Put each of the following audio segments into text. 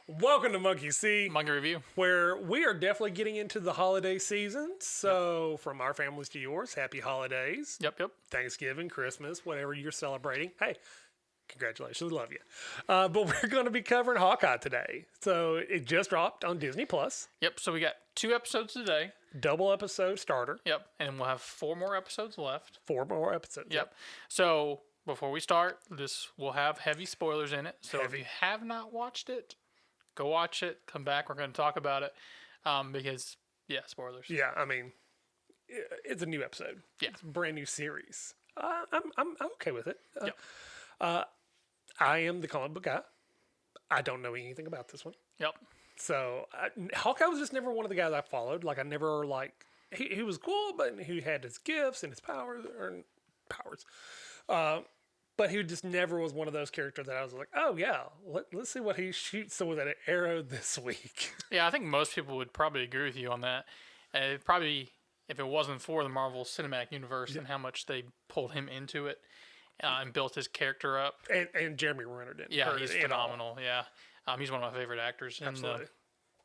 Welcome to Monkey See, Manga review. where we are definitely getting into the holiday season. So, from our families to yours, happy holidays. Yep. Thanksgiving, Christmas, whatever you're celebrating. Hey, congratulations, love you. But we're going to be covering Hawkeye today. So, it just dropped on Disney Plus. Yep. So we got 2 episodes today. Double episode starter. Yep. And we'll have 4 more episodes left. 4 more episodes. Yep. So before we start, this will have heavy spoilers in it. So Heavy. if you have not watched it, go watch it. Come back. We're going to talk about it. Because spoilers. Yeah, I mean, it's a new episode. Yeah. It's a brand new series. I'm okay with it. Yep. I am the comic book guy. I don't know anything about this one. Yep. So Hawkeye was just never one of the guys I followed. Like I never he was cool, but he had his gifts and his powers. But he just never was one of those characters that I was like, oh yeah, let's see what he shoots with an arrow this week. Yeah, I think most people would probably agree with you on that. Probably, if it wasn't for the Marvel Cinematic Universe and how much they pulled him into it and built his character up. And Jeremy Renner didn't. Yeah, he's phenomenal. Yeah, he's one of my favorite actors in the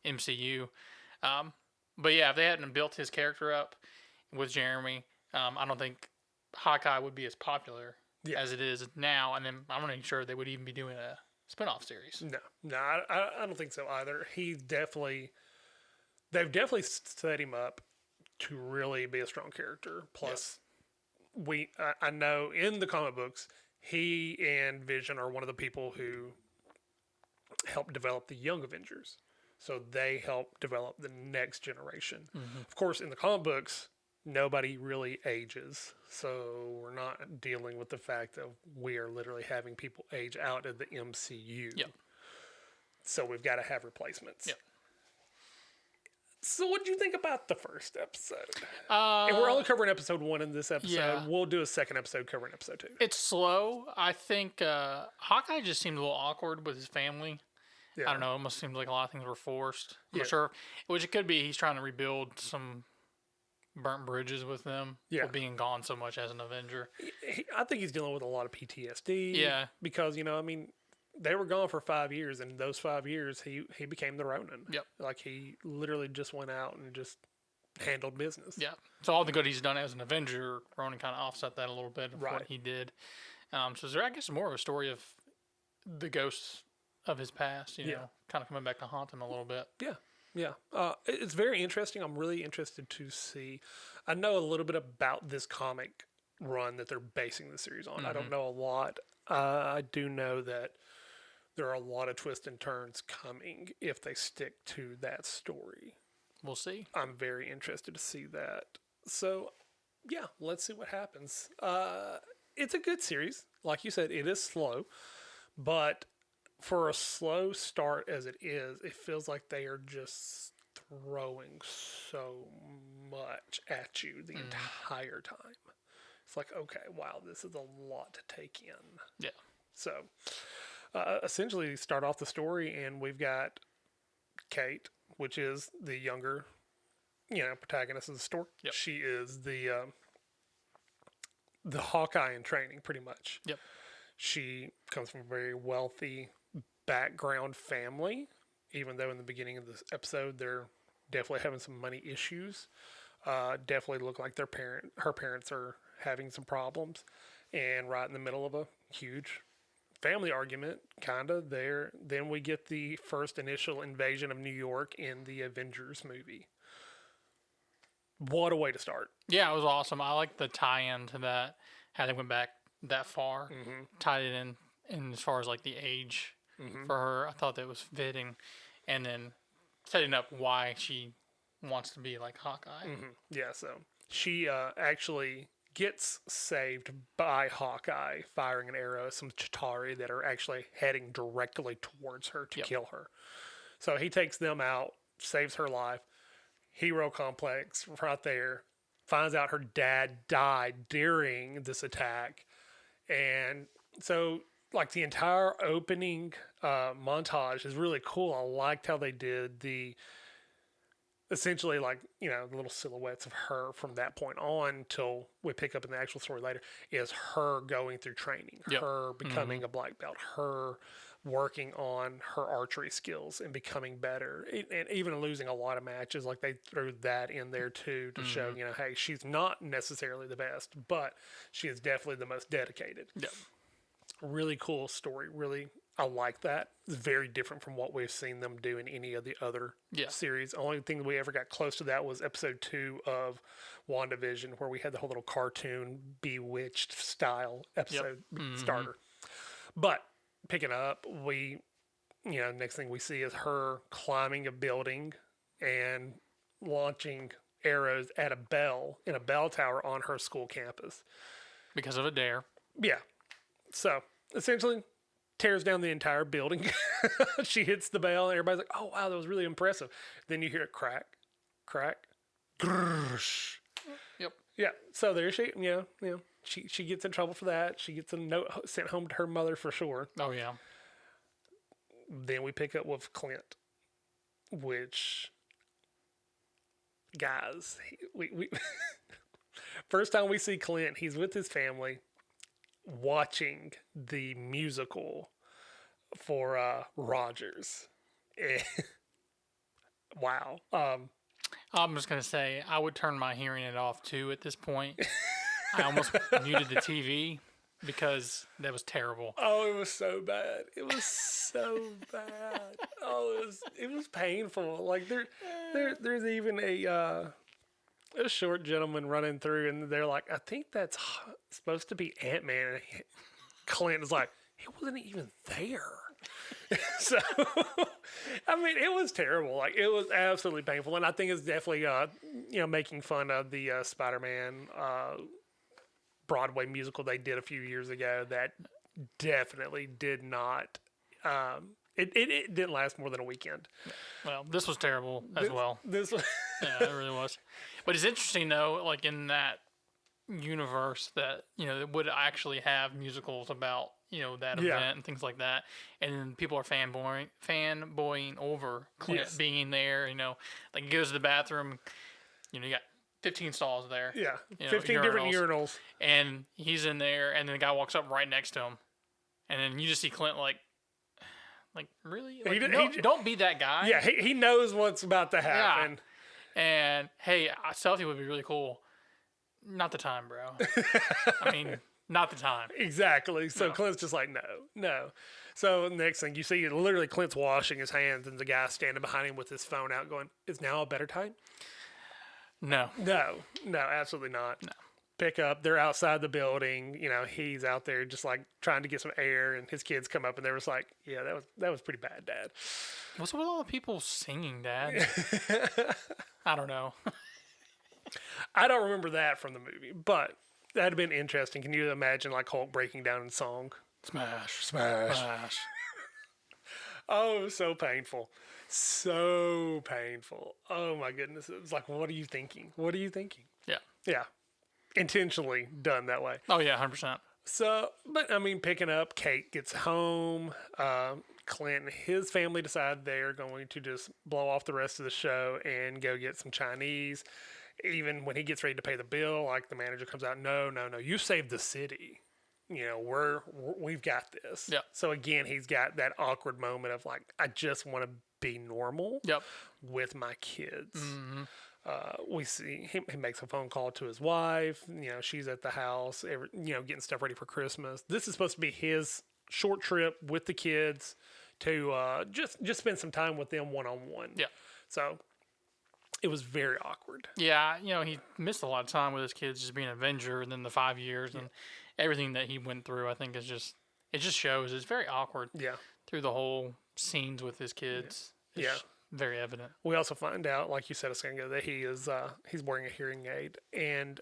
MCU. But yeah, if they hadn't built his character up with Jeremy, I don't think Hawkeye would be as popular as it is now. And then I'm not even sure they would even be doing a spinoff series. No, I don't think so either. They've definitely set him up to really be a strong character. Plus, I know in the comic books, he and Vision are one of the people who helped develop the Young Avengers. So they help develop the next generation. Mm-hmm. Of course, in the comic books, nobody really ages. So we're not dealing with the fact that we are literally having people age out of the MCU. Yep. So we've got to have replacements. Yep. So what did you think about the first episode? And we're only covering episode 1 in this episode. Yeah. We'll do a second episode covering episode 2. It's slow. I think Hawkeye just seemed a little awkward with his family. Yeah. I don't know. It almost seemed like a lot of things were forced. I'm not sure. Which it could be he's trying to rebuild some burnt bridges with them. Yeah. With being gone so much as an Avenger. I think he's dealing with a lot of PTSD. Yeah. Because, they were gone for 5 years, and those 5 years, he became the Ronin. Yep. Like, he literally just went out and just handled business. Yeah. So all the good he's done as an Avenger, Ronin kind of offset that a little bit of what he did. So is there, I guess, more of a story of the ghosts of his past, kind of coming back to haunt him a little bit. Yeah. It's very interesting. I'm really interested to see. I know a little bit about this comic run that they're basing the series on. Mm-hmm. I don't know a lot. I do know that there are a lot of twists and turns coming if they stick to that story. We'll see. I'm very interested to see that. So, yeah, let's see what happens. It's a good series. Like you said, it is slow. But for a slow start as it is, it feels like they are just throwing so much at you the entire time. It's like, okay, wow, this is a lot to take in. Yeah. So, essentially, start off the story, and we've got Kate, which is the younger, protagonist of the story. Yep. She is the Hawkeye in training, pretty much. Yep. She comes from a very wealthy background family, even though in the beginning of this episode they're definitely having some money issues. Definitely look like her parents are having some problems, and right in the middle of a huge family argument, kind of there. Then we get the first initial invasion of New York in the Avengers movie. What a way to start! Yeah, it was awesome. I like the tie-in to that. How they went back that far, tied it in as far as like the age for her. I thought that was fitting, and then setting up why she wants to be like Hawkeye. Mm-hmm. Yeah, so she actually gets saved by Hawkeye firing an arrow at some Chitauri that are actually heading directly towards her to kill her. So he takes them out, saves her life. Hero complex right there. Finds out her dad died during this attack. And so, like, the entire opening montage is really cool. I liked how they did essentially, like, the little silhouettes of her from that point on till we pick up in the actual story later is her going through training, her becoming a black belt, her working on her archery skills and becoming better, and even losing a lot of matches. Like they threw that in there too to show, hey, she's not necessarily the best, but she is definitely the most dedicated. Yep. Really cool story. Really, I like that. It's very different from what we've seen them do in any of the other series. The only thing we ever got close to that was episode 2 of WandaVision, where we had the whole little cartoon Bewitched style episode starter. But picking up, next thing we see is her climbing a building and launching arrows at a bell in a bell tower on her school campus. Because of a dare. Yeah. So, essentially, tears down the entire building. She hits the bell, and everybody's like, oh, wow, that was really impressive. Then you hear it crack, crack, grrrsh. Yep. Yeah. So there she, she gets in trouble for that. She gets a note sent home to her mother for sure. Oh, yeah. Then we pick up with Clint, which, guys, we first time we see Clint, he's with his family watching the musical for Rogers. Wow. I'm just going to say, I would turn my hearing aid off too at this point. I almost muted the TV because that was terrible. Oh, it was so bad. It was so bad. Oh, it was painful. Like there's even a short gentleman running through, and they're like, I think that's supposed to be Ant-Man. And Clint is like, he wasn't even there. So, I mean, it was terrible. Like, it was absolutely painful. And I think it's definitely, making fun of the Spider-Man Broadway musical they did a few years ago that definitely did not, it didn't last more than a weekend. Well, this was terrible as well. This was... Yeah, it really was. But it's interesting, though, like in that universe that, it would actually have musicals about, that event and things like that. And then people are fanboying over Clint being there, like he goes to the bathroom, you got 15 stalls there. Yeah, 15 different urinals. And he's in there, and then the guy walks up right next to him. And then you just see Clint like really? Like, don't be that guy. Yeah, he knows what's about to happen. Yeah. And, hey, a selfie would be really cool. Not the time, bro. I mean, not the time. Exactly. So Clint's just like, no. So next thing you see, literally Clint's washing his hands, and the guy standing behind him with his phone out going, is now a better time? No, absolutely not. No. Pick up, they're outside the building, he's out there just like trying to get some air, and his kids come up and they was like, yeah, that was pretty bad, Dad. What's with all the people singing, Dad? I don't know. I don't remember that from the movie, but that'd have been interesting. Can you imagine like Hulk breaking down in song? Smash. Oh, it was so painful. So painful. Oh my goodness. It was like, what are you thinking? Yeah. Intentionally done that way. Oh yeah, 100%. So, but I mean, picking up, Kate gets home. Clint and his family decide they're going to just blow off the rest of the show and go get some Chinese. Even when he gets ready to pay the bill, like the manager comes out, no, you saved the city. We've got this. Yep. So again, he's got that awkward moment of like, I just want to be normal. Yep. With my kids. Mm-hmm. We see he makes a phone call to his wife. She's at the house, getting stuff ready for Christmas. This is supposed to be his short trip with the kids to just spend some time with them one-on-one. Yeah. So it was very awkward. Yeah, he missed a lot of time with his kids just being an Avenger, and then the 5 years and everything that he went through. I think it just shows it's very awkward. Yeah. Through the whole scenes with his kids. It's very evident. We also find out, like you said a second ago, that he is he's wearing a hearing aid, and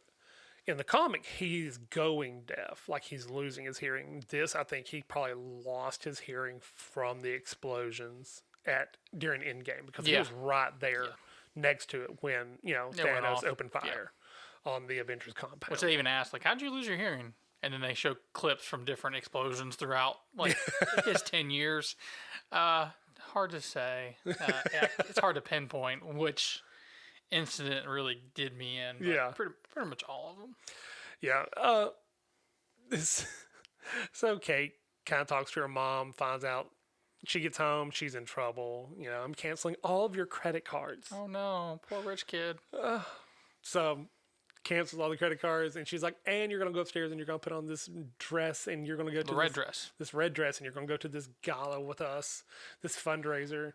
in the comic he's going deaf, like he's losing his hearing. This, I think, he probably lost his hearing from the explosions during Endgame, because he was right there next to it when Thanos opened fire on the Avengers compound. Which they even asked, like, how'd you lose your hearing? And then they show clips from different explosions throughout like his 10 years. Hard to say. It's hard to pinpoint which incident really did me in. But pretty much all of them. Yeah. So Kate kind of talks to her mom, finds out she gets home. She's in trouble. I'm canceling all of your credit cards. Oh no, poor rich kid. So cancels all the credit cards, and she's like, and you're gonna go upstairs and you're gonna put on this dress, and you're gonna go to The red dress. this red dress, and you're gonna go to this gala with us, this fundraiser.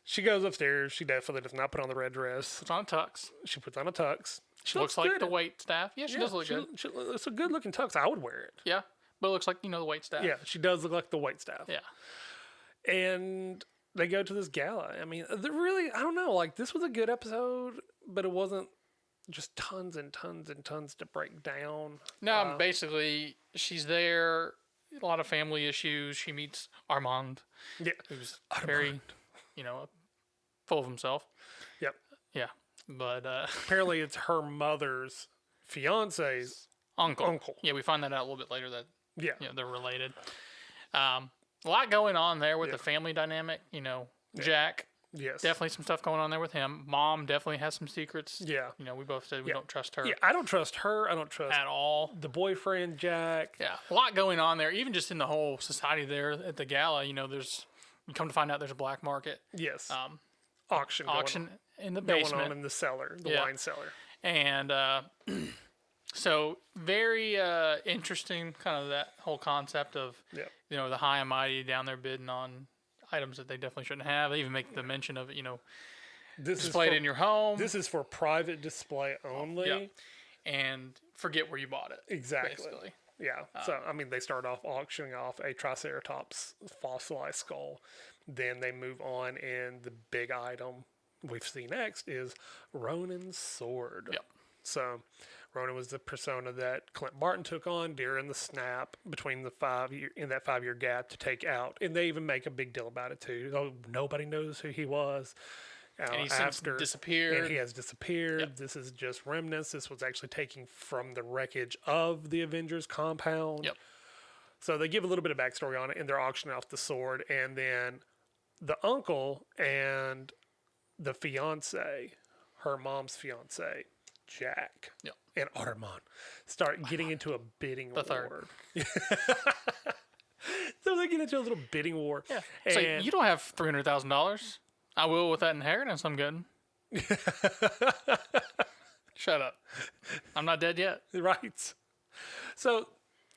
She goes upstairs. She definitely does not put on the red dress. Puts on a tux. She puts on a tux. She looks like the wait staff. Yeah, she does look good. It's a good looking tux. I would wear it. Yeah, but it looks like the wait staff. Yeah, she does look like the wait staff. Yeah. And they go to this gala. I mean, really, I don't know. Like, this was a good episode, but it wasn't just tons and tons and tons to break down. No, basically, she's there. A lot of family issues. She meets Armand. Yeah. Who's very, full of himself. Yep. Yeah. But apparently it's her mother's fiance's uncle. Yeah, we find that out a little bit later that they're related. A lot going on there with the family dynamic. Jack. Yes. Definitely some stuff going on there with him. Mom definitely has some secrets. Yeah. We both said we don't trust her. Yeah, I don't trust her. I don't trust at all the boyfriend, Jack. Yeah. A lot going on there. Even just in the whole society there at the gala, you come to find out there's a black market. Yes. Auction in the basement. Going on in the cellar, the wine cellar. And so very interesting, kind of that whole concept of the high and mighty down there bidding on items that they definitely shouldn't have. They even make the mention of it, displayed in your home. This is for private display only. Yeah. And forget where you bought it. Exactly. Basically. Yeah. So, they start off auctioning off a Triceratops fossilized skull. Then they move on, and the big item we see next is Ronin's sword. Yep. So, Ronin was the persona that Clint Barton took on during the snap between the 5-year gap to take out. And they even make a big deal about it, too. Oh, nobody knows who he was. And he's since disappeared. And he has disappeared. Yep. This is just remnants. This was actually taken from the wreckage of the Avengers compound. Yep. So they give a little bit of backstory on it, and they're auctioning off the sword. And then the uncle and the fiance, her mom's fiance, Jack, and Armand, start getting into a bidding war. Third. So they get into a little bidding war. Yeah. It's like, you don't have $300,000. I will with that inheritance I'm getting. Shut up. I'm not dead yet. Right. So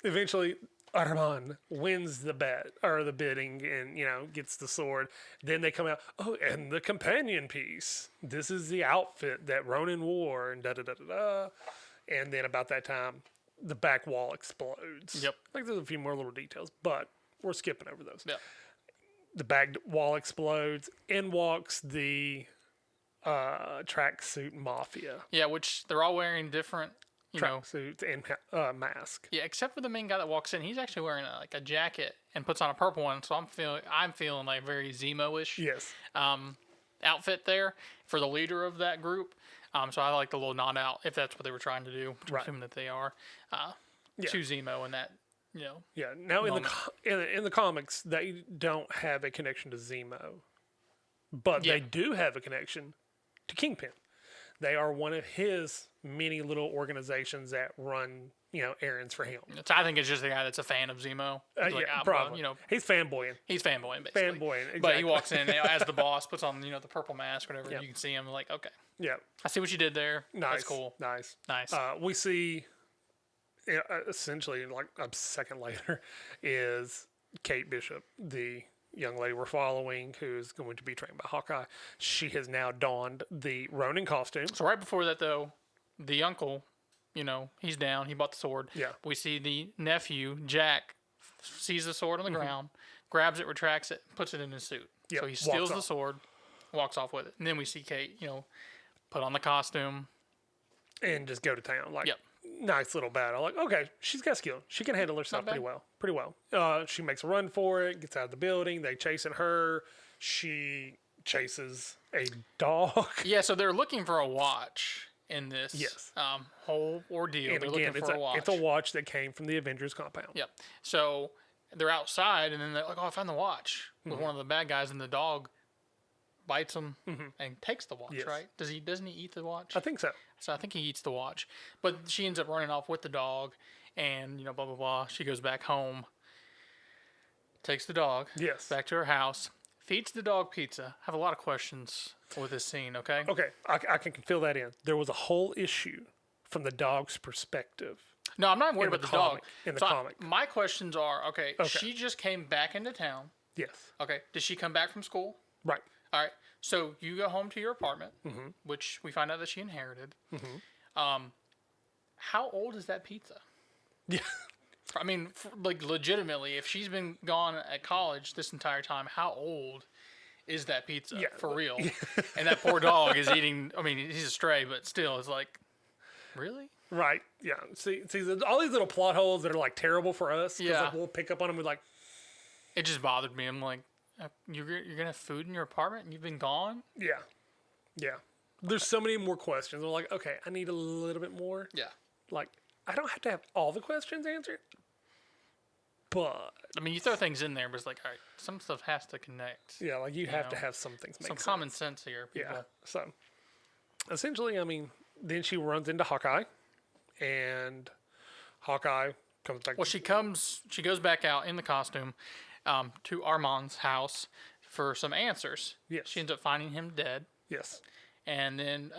eventually Armand wins the bet or the bidding and, gets the sword. Then they come out, oh, and the companion piece. This is the outfit that Ronin wore and da-da-da-da-da. And then about that time, the back wall explodes. Yep. Like there's a few more little details, but we're skipping over those. Yep. The back wall explodes. In walks the Tracksuit Mafia. Yeah, which they're all wearing different, tracksuits and mask. Yeah, except for the main guy that walks in. He's actually wearing a jacket and puts on a purple one. So I'm feeling like very Zemo-ish. Yes. Outfit there for the leader of that group. So I like the little nod out if that's what they were trying to do. Right. Assuming that they are. To Zemo and that. Yeah. Now in the comics, they don't have a connection to Zemo, but they do have a connection to Kingpin. They are one of his many little organizations that run, errands for him. I think it's just the guy that's a fan of Zemo. Probably. He's fanboying. He's fanboying, basically. Exactly. But he walks in as the boss, puts on, the purple mask, whatever. You can see him like, okay. Yeah. I see what you did there. Nice. That's cool. Nice. We see, essentially, like a second later, is Kate Bishop, the young lady we're following, who's going to be trained by Hawkeye. She has now donned the Ronin costume. So right before that, though, the uncle, he's down. He bought the sword. Yeah. We see the nephew, Jack, sees the sword on the ground, grabs it, retracts it, puts it in his suit. Yep. So he steals the sword, walks off with it. And then we see Kate, put on the costume. And just go to town. Nice little battle. Like, okay, she's got skill. She can handle herself pretty well. She makes a run for it, gets out of the building. They chasing her. She chases a dog. Yeah, so they're looking for a watch in this whole ordeal. And they're again, looking for a watch. It's a watch that came from the Avengers compound. Yep. So they're outside, and then they're like, oh, I found the watch with one of the bad guys, and the dog bites him and takes the watch, right? Doesn't he eat the watch? I think so. So I think he eats the watch. But she ends up running off with the dog and, blah, blah, blah. She goes back home. takes the dog Yes. back to her house, feeds the dog pizza. I have a lot of questions with this scene, okay? Okay, I can fill that in. There was a whole issue from the dog's perspective. No, I'm not worried about the dog. In the So comic. My questions are, okay, she just came back into town. Yes. Okay, did she come back from school? Right. All right, so you go home to your apartment, which we find out that she inherited. How old is that pizza? Yeah. I mean, like legitimately, if she's been gone at college this entire time, how old is that pizza for real? And that poor dog is eating. I mean, he's a stray, but still, it's like, really? Right. Yeah. See, all these little plot holes that are like terrible for us. Yeah. Like, we'll pick up on them. We're like, it just bothered me. I'm like, you're gonna have food in your apartment and you've been gone? yeah, yeah. There's so many more questions. We're like, okay, I need a little bit more. Yeah. Like, I don't have to have all the questions answered, but I mean, you throw things in there, but it's like, all right, some stuff has to connect. yeah, like you have to have some things make some sense. common sense here, people. Yeah. So, essentially, I mean, then she runs into Hawkeye, and Hawkeye comes back. Well, she goes back out in the costume to Armand's house for some answers. Yes. She ends up finding him dead, Yes. and then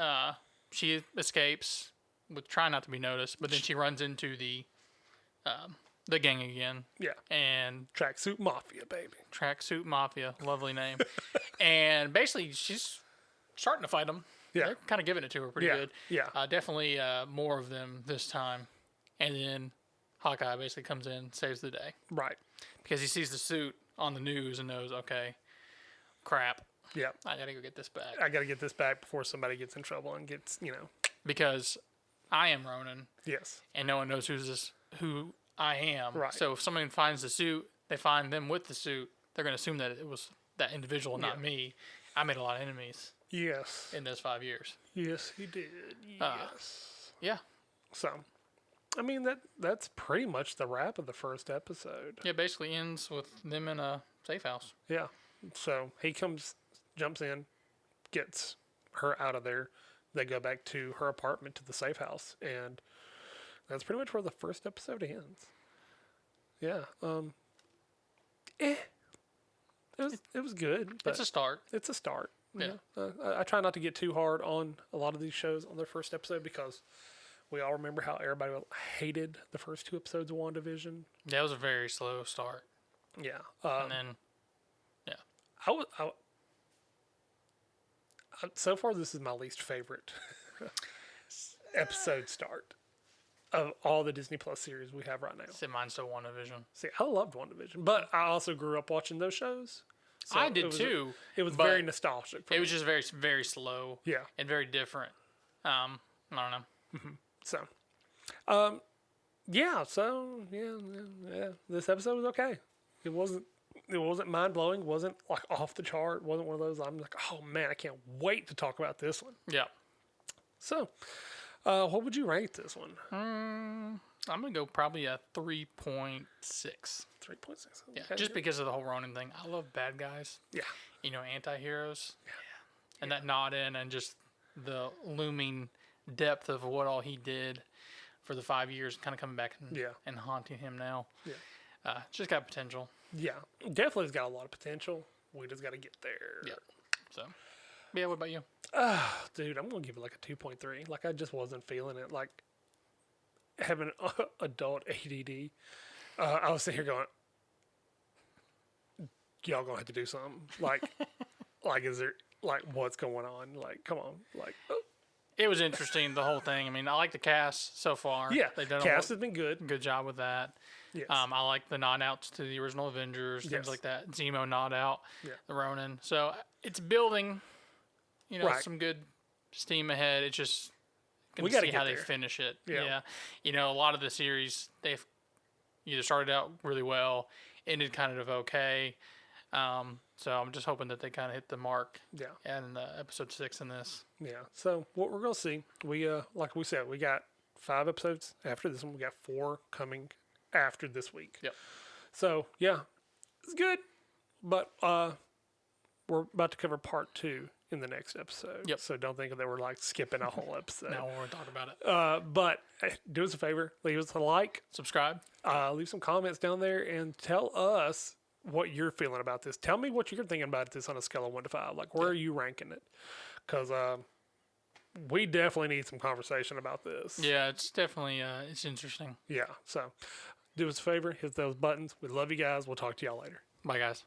she escapes with trying not to be noticed. But then she runs into the gang again. Yeah. And Tracksuit Mafia, baby. Tracksuit Mafia, lovely name. And basically, she's starting to fight them. Yeah. They're kind of giving it to her pretty good. Yeah. Definitely more of them this time. And then Hawkeye basically comes in, saves the day. Right. Because he sees the suit on the news and knows, okay, crap, Yeah. I gotta go get this back. I got to get this back before somebody gets in trouble and gets, Because I am Ronin, Yes. and no one knows who I am. Right. So if someone finds the suit, they find them with the suit, they're gonna assume that it was that individual, not me. I made a lot of enemies Yes. in those 5 years. Yes, he did. Yes. Yeah. So, I mean, that's pretty much the wrap of the first episode. Yeah, basically ends with them in a safe house. Yeah. So he jumps in, gets her out of there. They go back to her apartment, to the safe house, and that's pretty much where the first episode ends. Yeah. It was good. But It's a start. It's a start. Yeah. I try not to get too hard on a lot of these shows on their first episode because we all remember how everybody hated the first 2 episodes of WandaVision. Yeah, it was a very slow start. Yeah. And then, So far, this is my least favorite episode start of all the Disney Plus series we have right now. see, mine's still WandaVision. See, I loved WandaVision, but I also grew up watching those shows. So I did too. It was but very nostalgic. It was just very, very slow. Yeah. And very different. I don't know. So, yeah. So yeah. This episode was okay. It wasn't mind blowing. Wasn't like off the chart. Wasn't one of those. I'm like, oh man, I can't wait to talk about this one. Yeah. So, what would you rate this one? I'm going to go probably a 3.6. 3.6. Yeah. Okay. Just because of the whole Ronin thing. I love bad guys. Yeah. Anti-heroes. Yeah. And that nod in and just the looming depth of what all he did for the 5 years kind of coming back and haunting him now. Yeah. Just got potential. Yeah. Definitely has got a lot of potential. We just got to get there. Yeah. So, yeah, what about you? Dude, I'm going to give it like a 2.3. Like, I just wasn't feeling it. Like, having adult ADD, I was sitting here going, y'all going to have to do something. Like, is there, like, what's going on? Like, come on. Like, It was interesting, the whole thing. I mean, I like the cast so far. Yeah, They've done cast has been good. good job with that. Yes. I like the nod outs to the original Avengers, things Yes. like that. Zemo nod out, Yeah. the Ronin. So it's building, Right. some good steam ahead. It's just We gonna gotta see get how they there. finish it. Yeah. Yeah. A lot of the series they've either started out really well, ended kind of okay. So I'm just hoping that they kind of hit the mark. Yeah. And episode 6 in this. Yeah. So what we're gonna see, we like we said, we got 5 episodes after this one. We got 4 coming after this week. Yep. So yeah, it's good, but we're about to cover part 2 in the next episode. Yep. So don't think that we're like skipping a whole episode. Now we're going to talk about it. But do us a favor, leave us a like, Subscribe. leave some comments down there, and tell us what you're feeling about this. Tell me what you're thinking about this on a scale of 1 to 5. Like, where are you ranking it? Because we definitely need some conversation about this. Yeah, it's definitely it's interesting. Yeah. So, do us a favor, hit those buttons. We love you guys. We'll talk to y'all later. Bye, guys.